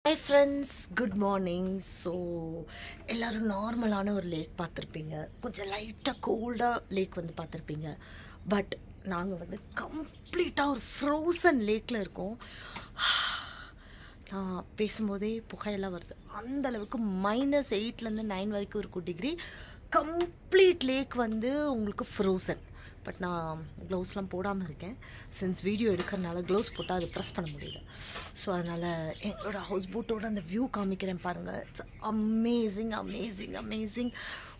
Hi friends, good morning. So எல்லாரும் நார்மலான ஒரு லேக் பார்த்துருப்பீங்க, கொஞ்சம் லைட்டாக கோல்டாக லேக் வந்து பார்த்துருப்பீங்க. பட் நாங்கள் வந்து கம்ப்ளீட்டாக ஒரு ஃப்ரோசன் லேக்கில் இருக்கோம். நான் பேசும்போதே புகையெல்லாம் வருது. அந்தளவுக்கு -8லேருந்து 9 வரைக்கும் இருக்கும் டிகிரி. கம்ப்ளீட் லேக் வந்து உங்களுக்கு ஃப்ரோசன். பட் நான் க்ளவுஸ்லாம் போடாமல் இருக்கேன். சின்ஸ் வீடியோ எடுக்கிறனால க்ளவுஸ் போட்டால் அது ப்ரெஸ் பண்ண முடியல. ஸோ அதனால் எங்களோட ஹவுஸ் போட்டோட அந்த வியூ காமிக்கிறேன் பாருங்கள். It's amazing amazing amazing.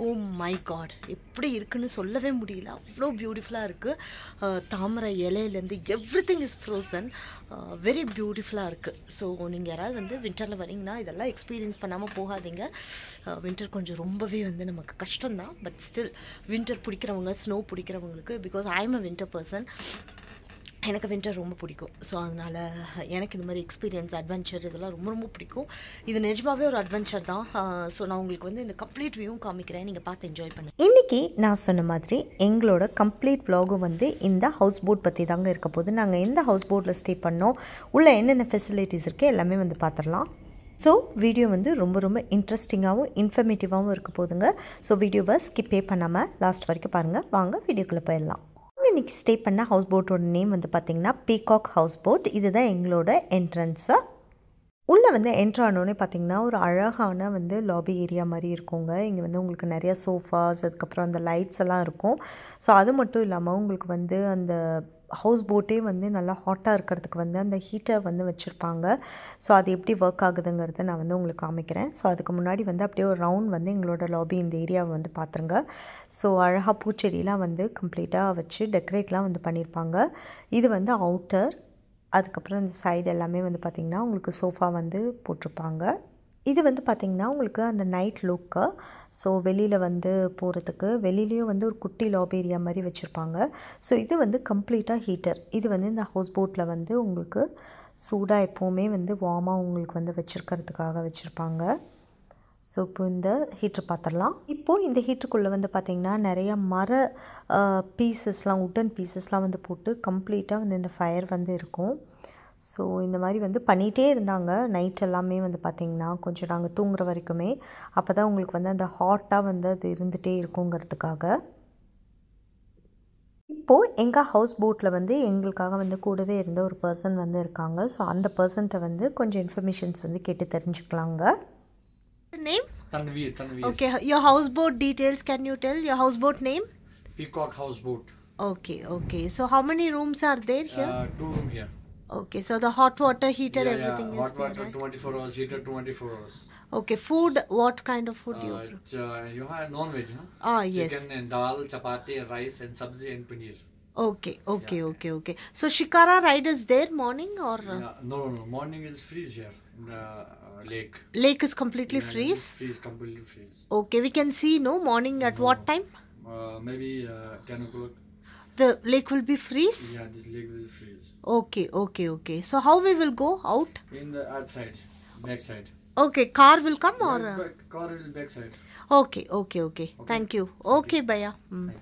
Oh my God, எப்படி இருக்குன்னு சொல்லவே முடியல. அவ்வளோ பியூட்டிஃபுல்லாக இருக்குது. தாமரை இலையிலேருந்து எவ்ரிதிங் இஸ் ஃப்ரோசன். வெரி பியூட்டிஃபுல்லாக இருக்குது. ஸோ நீங்கள் யாராவது வந்து வின்டரில் வரீங்கன்னா இதெல்லாம் எக்ஸ்பீரியன்ஸ் பண்ணாமல் போகாதீங்க. வின்டர் கொஞ்சம் ரொம்பவே வந்து நமக்கு கஷ்டம்தான். பட் ஸ்டில் வின்டர் பிடிக்கிறவங்க, ஸ்னோ பிடிக்கிறவங்களுக்கு, because I am a winter person, எனக்கு வின்டர் ரொம்ப பிடிக்கும். ஸோ அதனால் எனக்கு இந்த மாதிரி எக்ஸ்பீரியன்ஸ், அட்வென்ச்சர் இதெல்லாம் ரொம்ப ரொம்ப பிடிக்கும். இது நிஜமாகவே ஒரு அட்வென்ச்சர் தான். ஸோ நான் உங்களுக்கு வந்து இந்த கம்ப்ளீட் வியூவும் காமிக்கிறேன், நீங்கள் பார்த்து என்ஜாய் பண்ணுங்கள். இன்றைக்கி நான் சொன்ன மாதிரி எங்களோட கம்ப்ளீட் வ்ளாகும் வந்து இந்த ஹவுஸ் போட் பற்றி தாங்க இருக்க போது. நாங்கள் எந்த ஹவுஸ் போட்டில் ஸ்டே பண்ணோம், உள்ளே என்னென்ன ஃபெசிலிட்டிஸ் இருக்குது எல்லாமே வந்து பார்த்துடலாம். ஸோ வீடியோ வந்து ரொம்ப ரொம்ப இன்ட்ரெஸ்டிங்காகவும் இன்ஃபர்மேட்டிவாகவும் இருக்க போதுங்க. ஸோ வீடியோவை ஸ்கிப்பே பண்ணாமல் லாஸ்ட் வரைக்கும் பாருங்கள். வாங்க வீடியோக்குள்ளே போயிடலாம். இன்றைக்கி ஸ்டே பண்ண ஹவுஸ் போட்டோட நேம் வந்து பார்த்திங்கன்னா பீகாக் ஹவுஸ் போட். இதுதான் எங்களோட என்ட்ரன்ஸு. உள்ளே வந்து என்ட்ரு ஆனோடனே பார்த்திங்கன்னா ஒரு அழகான வந்து லாபி ஏரியா மாதிரி இருக்குங்க. இங்கே வந்து உங்களுக்கு நிறையா சோஃபாஸ், அதுக்கப்புறம் அந்த லைட்ஸ் எல்லாம் இருக்கும். ஸோ அது மட்டும் இல்லாமல் உங்களுக்கு வந்து அந்த ஹவுஸ் போட்டே வந்து நல்லா ஹாட்டாக இருக்கிறதுக்கு வந்து அந்த ஹீட்டர் வந்து வச்சுருப்பாங்க. ஸோ அது எப்படி ஒர்க் ஆகுதுங்கிறத நான் வந்து உங்களுக்கு காமிக்கிறேன். ஸோ அதுக்கு முன்னாடி வந்து அப்படியே ஒரு ரவுண்ட் வந்து எங்களோட லாபி இந்த ஏரியாவை வந்து பார்த்துருங்க. ஸோ அழகாக பூச்செடியெலாம் வந்து கம்ப்ளீட்டாக வச்சு டெக்கரேட்லாம் வந்து பண்ணியிருப்பாங்க. இது வந்து அவுட்டர். அதுக்கப்புறம் இந்த சைடு எல்லாமே வந்து பார்த்திங்கன்னா உங்களுக்கு சோஃபா வந்து போட்டிருப்பாங்க. இது வந்து பார்த்திங்கன்னா உங்களுக்கு அந்த நைட் லுக்கு. ஸோ வெளியில் வந்து போகிறதுக்கு வெளியிலையும் வந்து ஒரு குட்டி லாபி ஏரியா மாதிரி வச்சுருப்பாங்க. ஸோ இது வந்து கம்ப்ளீட்டாக ஹீட்டர். இது வந்து இந்த ஹவுஸ் போட்டில் வந்து உங்களுக்கு சூடாக எப்போவுமே வந்து வார்மாக உங்களுக்கு வந்து வச்சுருக்கிறதுக்காக வச்சுருப்பாங்க. ஸோ இப்போ இந்த ஹீட்ரு பார்த்துடலாம். இப்போது இந்த ஹீட்டருக்குள்ளே வந்து பார்த்திங்கன்னா நிறையா மர பீசஸ்லாம், உட்டன் பீசஸ்லாம் வந்து போட்டு கம்ப்ளீட்டாக வந்து இந்த ஃபயர் வந்து இருக்கும். ஸோ இந்த மாதிரி வந்து பண்ணிகிட்டே இருந்தாங்க நைட் எல்லாமே வந்து பார்த்திங்கன்னா கொஞ்சம் நாங்கள் தூங்குற வரைக்குமே. அப்போ தான் உங்களுக்கு வந்து அந்த ஹாட்டாக வந்து அது இருந்துகிட்டே இருக்குங்கிறதுக்காக. இப்போது எங்கள் ஹவுஸ் போட்டில் வந்து எங்களுக்காக வந்து கூடவே இருந்த ஒரு பர்சன் வந்து இருக்காங்க. ஸோ அந்த பர்சன்கிட்ட வந்து கொஞ்சம் இன்ஃபர்மேஷன்ஸ் வந்து கேட்டு தெரிஞ்சுக்கலாங்க. Name? Tanveer. Okay, your houseboat details, can you tell your houseboat name? Peacock houseboat. Okay. So how many rooms are there here? 2 room here. Okay, so the hot water heater, everything is Hot there, water, right? 24 hours, heater 24 hours. Okay, food, what kind of food you prepare? You have non-veg, huh? Yes. Chicken and dal, chapati, rice and sabzi and paneer. Okay. So Shikara ride is there morning or? No. Morning is freeze here in the lake. Lake is completely freeze? Completely freeze. Okay, we can see, no? Morning at what time? Maybe 10 o'clock. The lake will be freeze? Yeah, this lake will freeze. Okay. So how we will go out? In the outside, back side. Okay, car will come or? Car will back side. Okay. Thank you. Okay, Baya.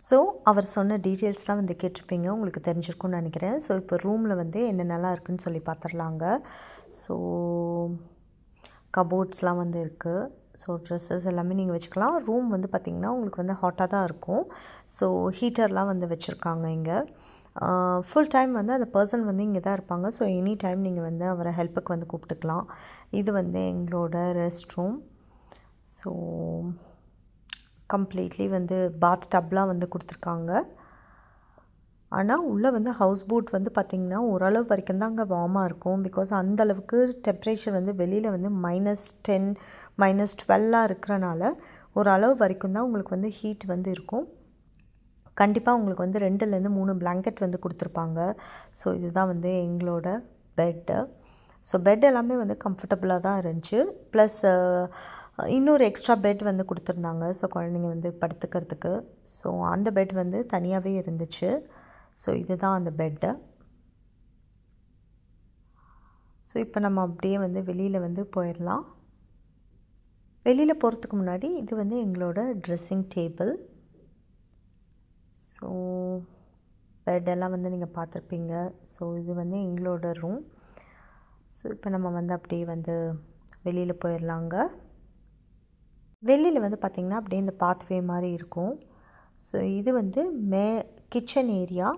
So அவர் சொன்ன டீட்டெயில்ஸ்லாம் வந்து கேட்டிருப்பீங்க, உங்களுக்கு தெரிஞ்சிருக்கும்னு நினைக்கிறேன். So இப்போ ரூமில் வந்து என்னென்னலாம் இருக்குதுன்னு சொல்லி பார்த்துடலாங்க. ஸோ கபோர்ட்ஸ்லாம் வந்து இருக்குது. ஸோ ட்ரெஸ்ஸஸ் எல்லாமே நீங்கள் வச்சுக்கலாம். ரூம் வந்து பார்த்திங்கன்னா உங்களுக்கு வந்து ஹாட்டாக தான் இருக்கும். ஸோ ஹீட்டர்லாம் வந்து வச்சுருக்காங்க இங்கே. ஃபுல் டைம் வந்து அந்த பர்சன் வந்து இங்கே தான் இருப்பாங்க. ஸோ எனி டைம் நீங்கள் வந்து அவரை ஹெல்ப்புக்கு வந்து கூப்பிட்டுக்கலாம். இது வந்து எங்களோட ரெஸ்ட் ரூம். ஸோ கம்ப்ளீட்லி வந்து பாத் டப்லாம் வந்து கொடுத்துருக்காங்க. ஆனால் உள்ளே வந்து ஹவுஸ் போட் வந்து பார்த்திங்கன்னா ஓரளவு வரைக்கும் தான் அங்கே வார்மாக இருக்கும். பிகாஸ் அந்தளவுக்கு டெம்ப்ரேச்சர் வந்து வெளியில் வந்து -10 -12 இருக்கிறனால ஓரளவு வரைக்கும் தான் உங்களுக்கு வந்து ஹீட் வந்து இருக்கும். கண்டிப்பாக உங்களுக்கு வந்து 2லேருந்து 3 பிளாங்கெட் வந்து கொடுத்துருப்பாங்க. ஸோ இதுதான் வந்து எங்களோட பெட்டு. ஸோ பெட் எல்லாமே வந்து கம்ஃபர்டபுளாக தான் இருந்துச்சு. ப்ளஸ் இன்னொரு எக்ஸ்ட்ரா பெட் வந்து கொடுத்துருந்தாங்க. ஸோ குழந்தைங்க வந்து படுத்துக்கிறதுக்கு. ஸோ அந்த பெட் வந்து தனியாகவே இருந்துச்சு. ஸோ இதுதான் அந்த பெட்டு. ஸோ இப்போ நம்ம அப்படியே வந்து வெளியில் வந்து போயிடலாம். வெளியில் போகிறதுக்கு முன்னாடி இது வந்து எங்களோட ட்ரெஸ்ஸிங் டேபிள். ஸோ பெட்டெல்லாம் வந்து நீங்கள் பார்த்துருப்பீங்க. ஸோ இது வந்து எங்களோட ரூம். ஸோ இப்போ நம்ம வந்து அப்படியே வந்து வெளியில் போயிடலாங்க. வெளியில் வந்து பார்த்திங்கன்னா அப்படியே இந்த பாத்வே மாதிரி இருக்கும். ஸோ இது வந்து கிச்சன் ஏரியா.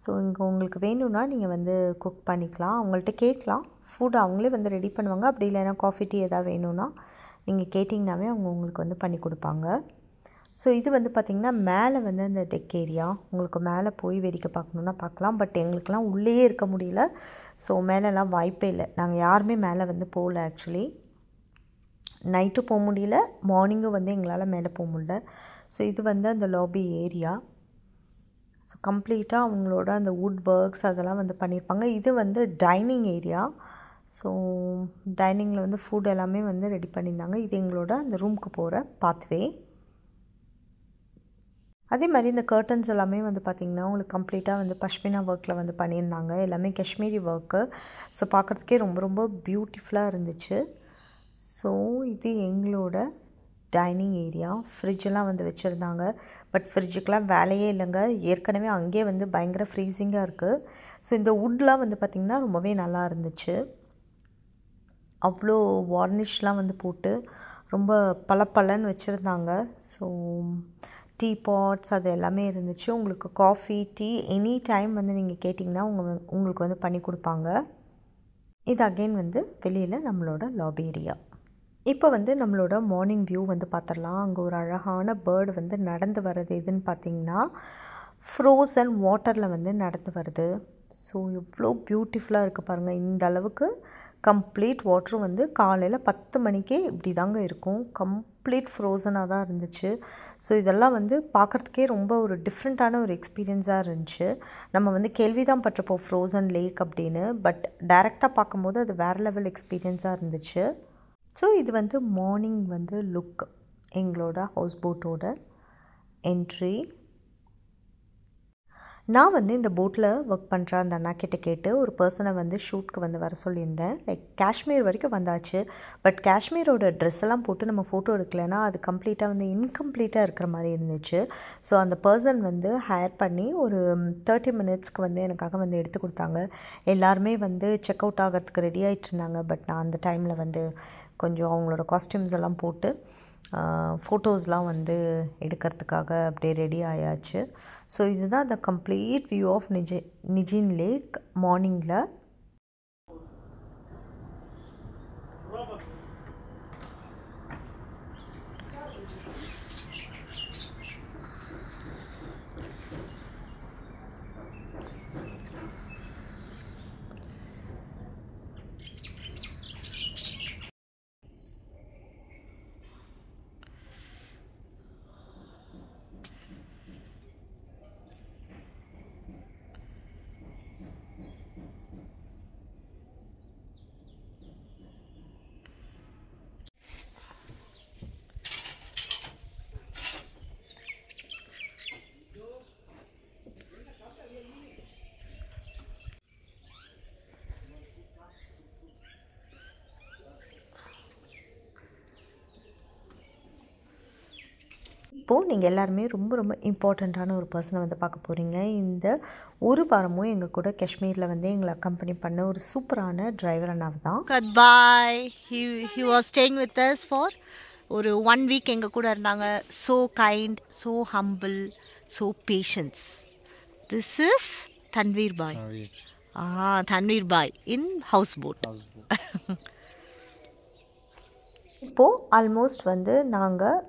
ஸோ இங்கே உங்களுக்கு வேணும்னா நீங்கள் வந்து குக் பண்ணிக்கலாம். அவங்கள்ட்ட கேட்கலாம், ஃபுட் அவங்களே வந்து ரெடி பண்ணுவாங்க. அப்படி இல்லைன்னா காஃபி டீ எதாவது வேணும்னா நீங்கள் கேட்டிங்கனாவே அவங்க உங்களுக்கு வந்து பண்ணி கொடுப்பாங்க. ஸோ இது வந்து பார்த்திங்கன்னா மேலே வந்து அந்த டெக் ஏரியா. உங்களுக்கு மேலே போய் வேடிக்கை பார்க்கணுன்னா பார்க்கலாம். பட் எங்களுக்கெல்லாம் உள்ளேயே இருக்க முடியல. ஸோ மேலெலாம் வாய்ப்பே இல்லை. நாங்கள் யாருமே மேலே வந்து போகல. ஆக்சுவலி நைட்டும் போக முடியல, மார்னிங்கும் வந்து எங்களால் மேலே போக முடியல. ஸோ இது வந்து அந்த லாபி ஏரியா. ஸோ கம்ப்ளீட்டாக அவங்களோட அந்த வுட் ஒர்க்ஸ் அதெல்லாம் வந்து பண்ணியிருப்பாங்க. இது வந்து டைனிங் ஏரியா. ஸோ டைனிங்கில் வந்து ஃபுட் எல்லாமே வந்து ரெடி பண்ணியிருந்தாங்க. இது எங்களோட அந்த ரூமுக்கு போகிற பாத்வே. அதே மாதிரி இந்த கர்டன்ஸ் எல்லாமே வந்து பார்த்திங்கன்னா உங்களுக்கு கம்ப்ளீட்டாக வந்து பஷ்மினா ஒர்க்கில் வந்து பண்ணியிருந்தாங்க. எல்லாமே காஷ்மீரி ஒர்க்கு. ஸோ பார்க்குறதுக்கே ரொம்ப ரொம்ப பியூட்டிஃபுல்லாக இருந்துச்சு. ஸோ இது எங்களோட டைனிங் ஏரியா. ஃப்ரிட்ஜெல்லாம் வந்து வச்சுருந்தாங்க. பட் ஃப்ரிட்ஜுக்கெலாம் வேலையே இல்லைங்க. ஏற்கனவே அங்கேயே வந்து பயங்கர ஃப்ரீசிங்காக இருக்குது. ஸோ இந்த வுட்லாம் வந்து பார்த்திங்கன்னா ரொம்பவே நல்லா இருந்துச்சு. அவ்வளோ வார்னிஷ்லாம் வந்து போட்டு ரொம்ப பளபளன்னு வச்சுருந்தாங்க. ஸோ டீ பாட்ஸ் அது எல்லாமே இருந்துச்சு. உங்களுக்கு காஃபி டீ எனி டைம் வந்து நீங்கள் கேட்டிங்கன்னா உங்களுக்கு வந்து பண்ணி கொடுப்பாங்க. இது அகெயின் வந்து வெளியில் நம்மளோட லாபி ஏரியா. இப்போ வந்து நம்மளோட மார்னிங் வியூ வந்து பார்த்துடலாம். அங்கே ஒரு அழகான பேர்டு வந்து நடந்து வர்றது எதுன்னு பார்த்திங்கன்னா ஃப்ரோசன் வாட்டரில் வந்து நடந்து வருது. ஸோ எவ்வளோ பியூட்டிஃபுல்லாக இருக்குது பாருங்கள். இந்த அளவுக்கு கம்ப்ளீட் வாட்டரும் வந்து காலையில் 10 மணிக்கே இப்படி தாங்க இருக்கும். கம்ப்ளீட் ஃப்ரோசனாக தான் இருந்துச்சு. ஸோ இதெல்லாம் வந்து பார்க்குறதுக்கே ரொம்ப ஒரு டிஃப்ரெண்ட்டான ஒரு எக்ஸ்பீரியன்ஸாக இருந்துச்சு. நம்ம வந்து கேள்வி தான் பட்டிருப்போம் ஃப்ரோசன் லேக் அப்படின்னு. பட் டைரெக்டாக பார்க்கும்போது அது வேறு லெவல் எக்ஸ்பீரியன்ஸாக இருந்துச்சு. ஸோ இது வந்து மார்னிங் வந்து லுக் எங்களோட ஹவுஸ் போட்டோட என்ட்ரி. நான் வந்து இந்த போட்டில் ஒர்க் பண்ணுற அந்த அண்ணா கிட்ட கேட்டு ஒரு பர்சனை வந்து ஷூட்க்கு வந்து வர சொல்லியிருந்தேன். லைக் காஷ்மீர் வரைக்கும் வந்தாச்சு. பட் காஷ்மீரோட ட்ரெஸ் எல்லாம் போட்டு நம்ம ஃபோட்டோ எடுக்கலைன்னா அது கம்ப்ளீட்டாக வந்து இன்கம்ப்ளீட்டாக இருக்கிற மாதிரி இருந்துச்சு. ஸோ அந்த பர்சன் வந்து ஹையர் பண்ணி ஒரு 30 மினிட்ஸ்க்கு வந்து எனக்காக வந்து எடுத்து கொடுத்தாங்க. எல்லாருமே வந்து செக் அவுட் ஆகிறதுக்கு ரெடி ஆகிட்டு இருந்தாங்க. பட் நான் அந்த டைமில் வந்து கொஞ்சம் அவங்களோட காஸ்டியூம்ஸ் எல்லாம் போட்டு ஃபோட்டோஸ்லாம் வந்து எடுக்கிறதுக்காக அப்படியே ரெடி ஆயாச்சு. ஸோ இதுதான் the complete view of Nigeen lake மார்னிங்கில். இப்போது நீங்கள் எல்லாருமே ரொம்ப ரொம்ப இம்பார்ட்டண்ட்டான ஒரு பர்சனை வந்து பார்க்க போகிறீங்க. இந்த ஒரு வாரமும் எங்கள் கூட காஷ்மீரில் வந்து எங்களை அக்கம்பெனி பண்ண ஒரு சூப்பரான டிரைவர் அண்ணாவை தான். Goodbye. He was staying with us for ஒரு 1 week எங்கள் கூட இருந்தாங்க. So kind, so humble, so patience. This is Tanveer Bhai. Tanveer Bhai in houseboat. இப்போது ஆல்மோஸ்ட் வந்து நாங்கள்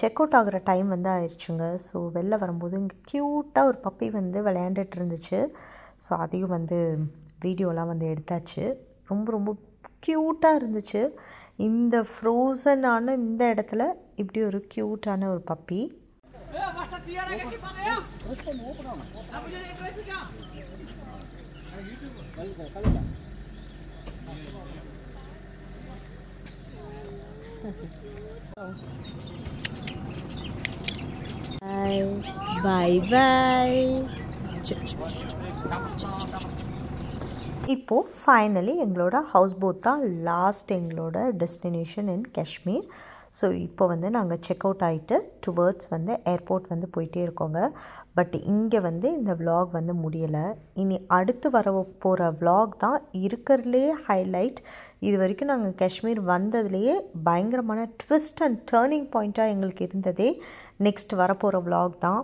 செக் அவுட் ஆகிற டைம் வந்து ஆயிடுச்சுங்க. ஸோ வெளில வரும்போது இங்கே க்யூட்டாக ஒரு பப்பி வந்து விளையாண்டுட்டு இருந்துச்சு. ஸோ அதையும் வந்து வீடியோலாம் வந்து எடுத்தாச்சு. ரொம்ப ரொம்ப க்யூட்டாக இருந்துச்சு. இந்த ஃப்ரோசனான இந்த இடத்துல இப்படி ஒரு க்யூட்டான ஒரு பப்பி. Bye bye. இப்போது ஃபைனலி எங்களோட ஹவுஸ் போட் தான் லாஸ்ட் எங்களோட டெஸ்டினேஷன் இன் காஷ்மீர். ஸோ இப்போ வந்து நாங்கள் செக் அவுட் ஆகிட்டு டுவர்ட்ஸ் வந்து ஏர்போர்ட் வந்து போயிட்டே இருக்கோங்க. பட் இங்கே வந்து இந்த vlog வந்து முடியலை. இனி அடுத்து வர போகிற vlog தான் இருக்கிறதுலே ஹைலைட். இது வரைக்கும் நாங்கள் காஷ்மீர் வந்ததுலேயே பயங்கரமான ட்விஸ்ட் அண்ட் டேர்னிங் பாயிண்ட்டாக எங்களுக்கு இருந்ததே நெக்ஸ்ட் வரப்போகிற vlog தான்.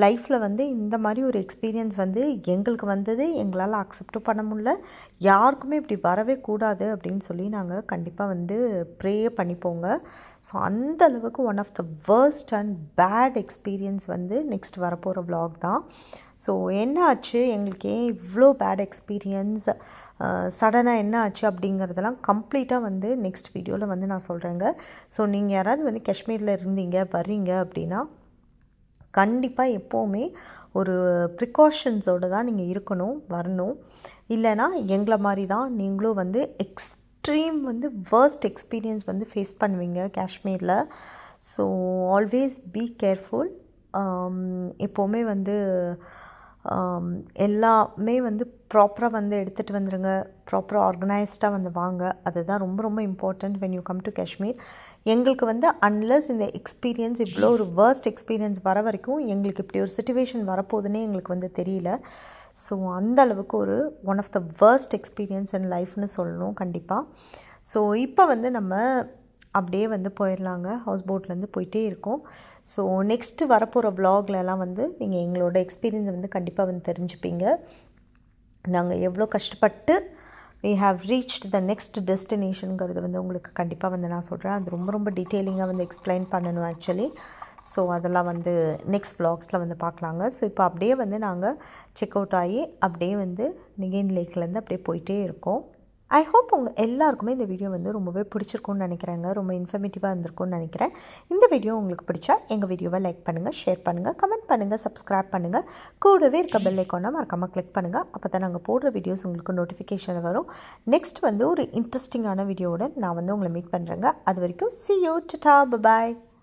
லைஃப்பில் வந்து இந்த மாதிரி ஒரு எக்ஸ்பீரியன்ஸ் வந்து எங்களுக்கு வந்தது எங்களால் அக்செப்டும் பண்ண முடியல. யாருக்குமே இப்படி வரவே கூடாது அப்படின்னு சொல்லி நாங்கள் கண்டிப்பாக வந்து ப்ரே பண்ணிப்போங்க. ஸோ அந்த அளவுக்கு one of the worst and bad experience வந்து நெக்ஸ்ட் வரப்போகிற vlog தான். ஸோ என்ன ஆச்சு, எங்களுக்கு ஏன் இவ்வளோ பேட் எக்ஸ்பீரியன்ஸ், சடனாக என்ன ஆச்சு அப்படிங்கிறதெல்லாம் கம்ப்ளீட்டாக வந்து நெக்ஸ்ட் வீடியோவில் வந்து நான் சொல்கிறேங்க. ஸோ நீங்கள் யாராவது வந்து காஷ்மீரில் இருந்தீங்க வர்றீங்க அப்படின்னா கண்டிப்பாக எப்போவுமே ஒரு ப்ரிகாஷன்ஸோடு தான் நீங்கள் இருக்கணும், வரணும். இல்லைனா எங்களை மாதிரி தான் நீங்களும் வந்து எக்ஸ்ட்ரீம் வந்து வேர்ஸ்ட் எக்ஸ்பீரியன்ஸ் வந்து ஃபேஸ் பண்ணுவீங்க காஷ்மீரில். So always be careful. எப்போவுமே வந்து எல்லாமே வந்து ப்ராப்பராக வந்து எடுத்துகிட்டு வந்துடுங்க, ப்ராப்பராக ஆர்கனைஸ்டாக வந்து வாங்க. அதுதான் ரொம்ப ரொம்ப important when you come to Kashmir. எங்களுக்கு வந்து அன்லஸ் இந்த எக்ஸ்பீரியன்ஸ் இவ்வளோ ஒரு வேர்ஸ்ட் எக்ஸ்பீரியன்ஸ் வர வரைக்கும் எங்களுக்கு இப்படி ஒரு சிச்சுவேஷன் வரப்போகுதுன்னே எங்களுக்கு வந்து தெரியல. ஸோ அந்த அளவுக்கு ஒரு one of the worst experience in லைஃப்னு சொல்லணும் கண்டிப்பாக. ஸோ இப்போ வந்து நம்ம அப்படியே வந்து போயிடலாங்க. ஹவுஸ் போட்லேருந்து போயிட்டே இருக்கோம். ஸோ நெக்ஸ்ட்டு வரப்போகிற vlogலலாம் வந்து நீங்கள் எங்களோட எக்ஸ்பீரியன்ஸை வந்து கண்டிப்பாக வந்து தெரிஞ்சுப்பீங்க. நாங்கள் எவ்வளோ கஷ்டப்பட்டு we have reached the next டெஸ்டினேஷனுங்கிறது வந்து உங்களுக்கு கண்டிப்பாக வந்து நான் சொல்கிறேன். அது ரொம்ப ரொம்ப டீட்டெயிலிங்காக வந்து எக்ஸ்பிளைன் பண்ணணும் ஆக்சுவலி. ஸோ அதெல்லாம் வந்து நெக்ஸ்ட் vlogsல வந்து பார்க்கலாங்க. ஸோ இப்போ அப்படியே வந்து நாங்கள் செக் அவுட் ஆகி அப்படியே வந்து நிகேன் லேக்லேருந்து அப்படியே போயிட்டே இருக்கோம். ஐ ஹோப் உங்கள் எல்லாருக்குமே இந்த வீடியோ வந்து ரொம்பவே பிடிச்சிருக்கும்னு நினைக்கிறேங்க. ரொம்ப இன்ஃபர்மேட்டிவாக இருந்திருக்கும்னு நினைக்கிறேன். இந்த வீடியோ உங்களுக்கு பிடிச்சா எங்கள் வீடியோவை லைக் பண்ணுங்கள், ஷேர் பண்ணுங்கள், கமெண்ட் பண்ணுங்கள், சப்ஸ்கிரைப் பண்ணுங்கள். கூடவே இருக்க பெல் ஐக்கானை மறக்காமல் கிளிக் பண்ணுங்கள். அப்போ தான் நாங்கள் போடுற வீடியோஸ் உங்களுக்கு நோட்டிஃபிகேஷன் வரும். நெக்ஸ்ட் வந்து ஒரு இன்ட்ரெஸ்டிங்கான வீடியோவோட நான் வந்து உங்களை மீட் பண்ணுறேங்க. அது வரைக்கும் see you, ta-ta, bye-bye.